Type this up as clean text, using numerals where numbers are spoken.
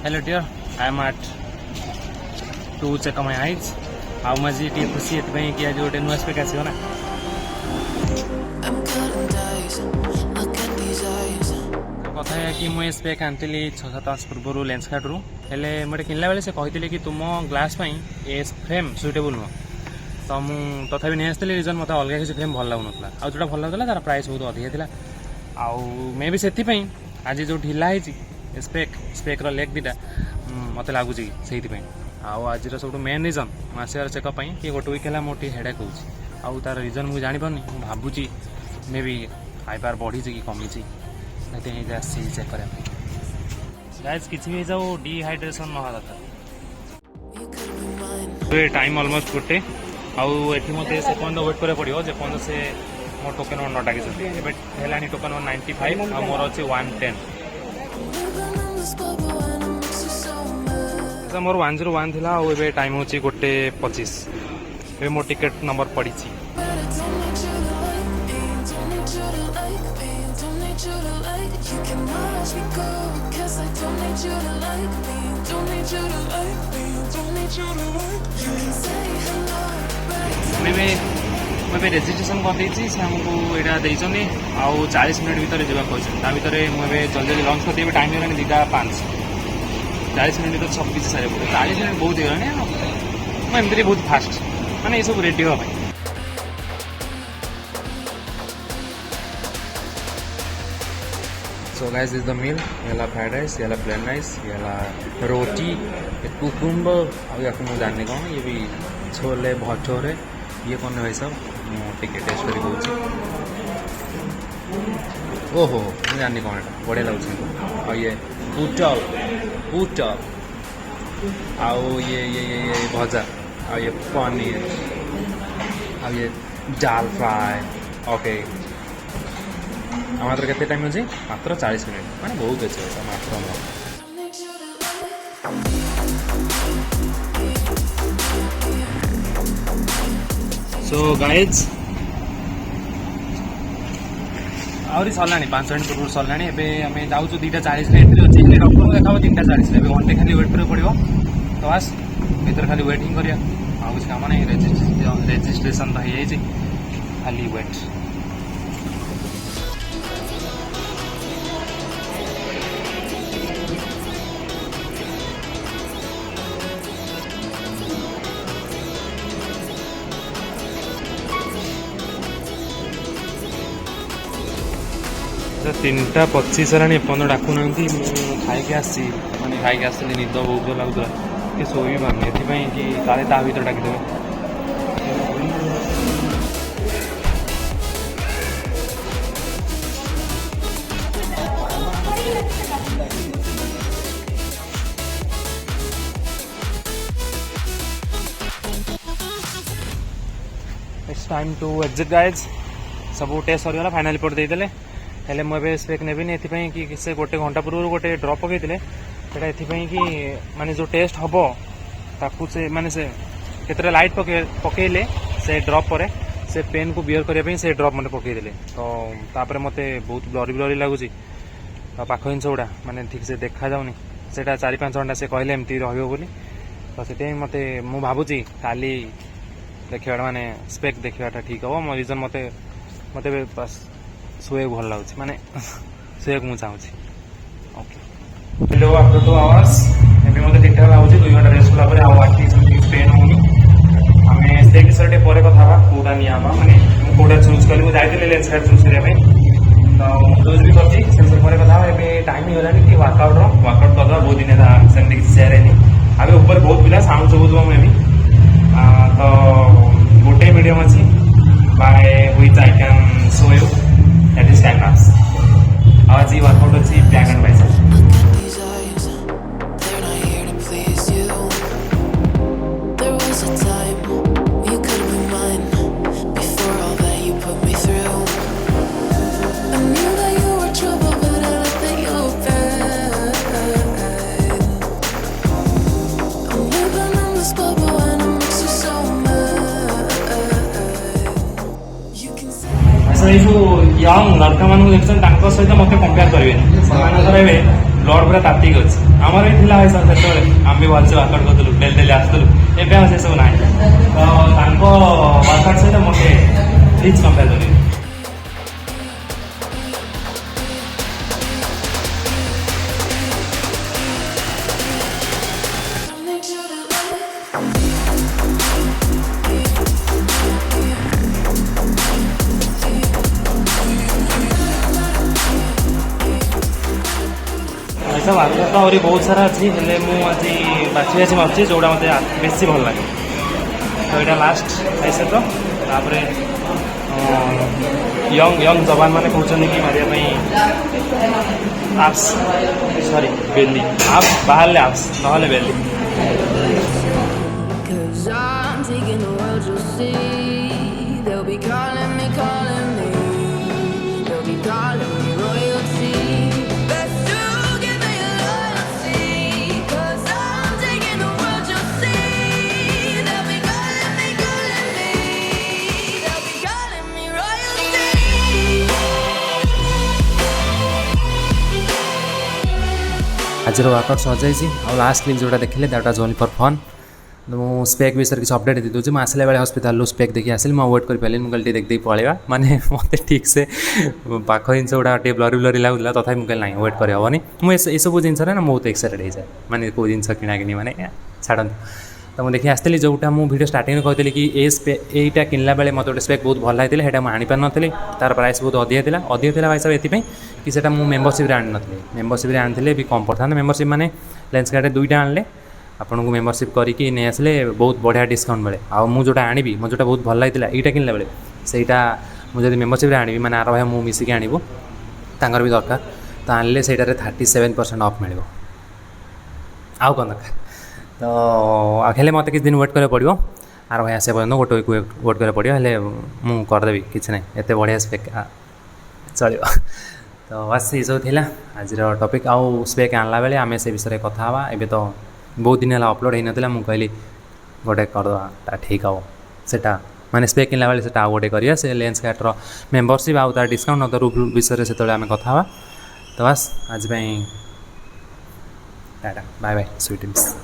Hello dear, I am at to check my eyes. How much it is खुशी है कि आज गोटे नुआ स्पेक आसीबो ना कथा है कि मुझे स्पेक आनी 6-7 मास पूर्व लेंस कार्ड रू हेले मोटे किनला बेले से कहते कि तुम ग्लास ए फ्रेम सुइटेबल नुह तो मुझे तथापि नहीं आसती रिजन मतलब अलग किसी फ्रेम भल लगुना आ जो भल लगुला तार प्राइस बहुत अधिक था आउ मे भी से आज जो ढिला है स्पेक्र लेग दीटा मत लगुच से आज सब मेन रिजन आसार चेकअप कि गोटे वीक है मोटे हेडेक हो तार रिजन मुझे जानी पानी मुझे भावुची मे भी आईपार बढ़ी कि कमी चेक करने गाइस किसी भी जाऊ डिहाइड्रेशन न होगा दरकार टाइम ऑलमोस्ट गोटे आठ मत से पर्यटन वेट करा पड़ो जे पर्यटन से मो टोकन न डाक टोकन 95 और मोर अच्छे 110 मोर 101 थी और टाइम हूँ गोटे 25 ए मो टिकेट नंबर पड़ी मुझे रेजिस्ट्रेशन करदे से आमको यहाँ देते आउ 40 मिनट भितर जावाक कहते भितर मुझे जल्दी जल्दी लंच करदे टाइम हो 2:05 40 मिनट तो 26 सारे पड़े 40 मिनट बहुत हो एमती बहुत फास्ट माने ये सब रेडी हाँ so guys is the meal ये फ्राइड राइस ये प्लेन राइस ये रोटी ये कुकुम्बर और या मुझे जानने कौन ये भी छोले भटोरे ये कौन भाई सब टिके टेस्ट कर ओहो मुझे जाननी कौन बढ़िया लगे और ये पुटल आउ ये भजा और ये पनीर और ये दाल फ्राए ओके मात्र केते टाइम अच्छे मात्र 40 मिनट माने बहुत अच्छे मात्र सो गाइज आहरी सरला 5 मिनट पूर्व सरला आम जाऊँ 2:40 एंट्री अच्छे डॉक्टर देखा 3:40 घंटे खाली वेट करा पड़ो तो बस भर खाली वेटिंग करिया कुछ कम नहीं रेजिस्ट्रेशन तो हो खाली वेट तो 3:25 है एपन डाकुना खाई आसी मैंने खाई आसती निद बहुत लगुला कि शोई पार्नी एपाई कि काले ता भर डाकिदेवे it's time to exit guys सब टेस्ट सरीगला फाइनल रिपोर्ट देदेले हेले मुझे स्पेक नेबी कि से गोटे घंटा पूर्व गोटे ड्रप पकईले कि माने जो टेस्ट हम ताकू से माने से केतरे लाइट पकईले से ड्रप पर से पेन को बियर करने से ड्रप मैंने पकईदे तो तापर मत बहुत ब्लरी लगुच पाख जिनस गुड़ा माने ठीक से देखा जाऊनी से 4-5 घंटा से कहले एमती रोली तो से मत मु भावुची काली देखा माने स्पेक देखा ठीक हम मो रिजन मत मत बस शोक भल लगुच माने शोक मुझे चाहूँगी ओके हेलो आफ्टर 2 आवर्स एवं मतलब ठीक ठाक लगुच 2 घंटा रेस्ट कलापर आखि पेन होनी आम से विषय पर कथा कौटा निया माने कौटा चूज कली मुझे लेंस कार्ड चूज करने तो चूज भी कर कथा टाइम होगा कि वर्कआउट करदा बहुत दिन सेमती किसी सेयार आगे ऊपर बहुत पिला साउंड सब मे भी तो गोटे मीडियम अच्छी by which I can show you that is time lapse आज ये वर्कआउट अच्छी ब्लैक एंड वाइट जो यंग लड़का मान देखते सहित मत कंपेयर करेंगे ब्लड पूरा तातिक अच्छे आमर भी थिला भाई सब सेतबेले आम भी भलसे वर्कआउट करथलु डेली डेली आसथलु एबे हम से सब नाही तो तांको वर्कआउट सहित मते रिच कंपेयर करी ऐसा वर्कआउट तो और बहुत सारा अच्छी हेले मु आज बाछी बाछी मार्ची जोड़ा मते बेसी भल लगे तो यहाँ लास्ट ऐसे तो तापर यंग यंग जवान मैंने कहते कि मारे आप्स सॉरी बेली आप बाहर आप्स ना बेली Cause I'm taking the world, you'll see. They'll be calling me, they'll be calling me royalty. Best to give me loyalty. Cause I'm taking the world, you'll see. They'll be calling me, they'll be calling me royalty. आज workout सजाई आ last clip जोटा देखिले that was only for fun मुझे स्पेक विषय किसी update दी दूसरी आसला बेले हस्पिटाल स्पेक देखिए आसिल मुझे वेट कर पारे मुझे देखते पलैया माने मत ठीक से पाख जिन गुड़ा ब्लरी ब्लरी लगुला तथा मुझे ना वेट करहबनी मुझे सब जिन ना बहुत एक्साइटेड हो जाए माने कौ जिन किना कि मैंने छाड़ तो मुझे देखी आसती जोटा मुझे वीडियो स्टार्टिंग कहती कि एटा किनला बेले मत गोटे स्पेक बहुत भल लगी है मुझे आनीपार नी तार प्राइस बहुत अधिक था भाई साहब ये कि से मेम्बरशिप आनी नी मेम्बरशिप आनी भी कम पड़ता मेम्बरशिप मैंने लेंसकार्ट दुईटा आनले आपन को मेम्बरशिप करके नहीं आसले बहुत बढ़िया डिस्काउंट मिले आ मुझे जोटा आनी मुझे बहुत भल लगी यहाँ किनला बेले सहीटा मुझे मेम्बरशिप आनी मैंने आर भाई मुझे मिसिक आणबू तांकर भी दरकार तो आनले से 37% ऑफ मिले आउ कौन दरकार तो आखिले मत किसी दिन वेट करा पड़ो आर भाई आसा पर्यटन गोटे वीक वेट करा पड़ो हेल्ले मुझे करदेवी किसी ना एत बढ़िया स्पेक चलो तो बस ये सब थी आज टॉपिक आउ स्पेक आणला बेले आम से विषय कथा एवं तो बहुत दिन है अपलोड होता मुझे कहली गोटे करदा ठीक हम सेटा माने स्पेक किनला बेले से गोटे करिया से लेंसकार्टर मेम्बरशिप आउ तार डिस्काउंट अदर विषय से आम कथा तो बस आज tata bye bye sweet dreams.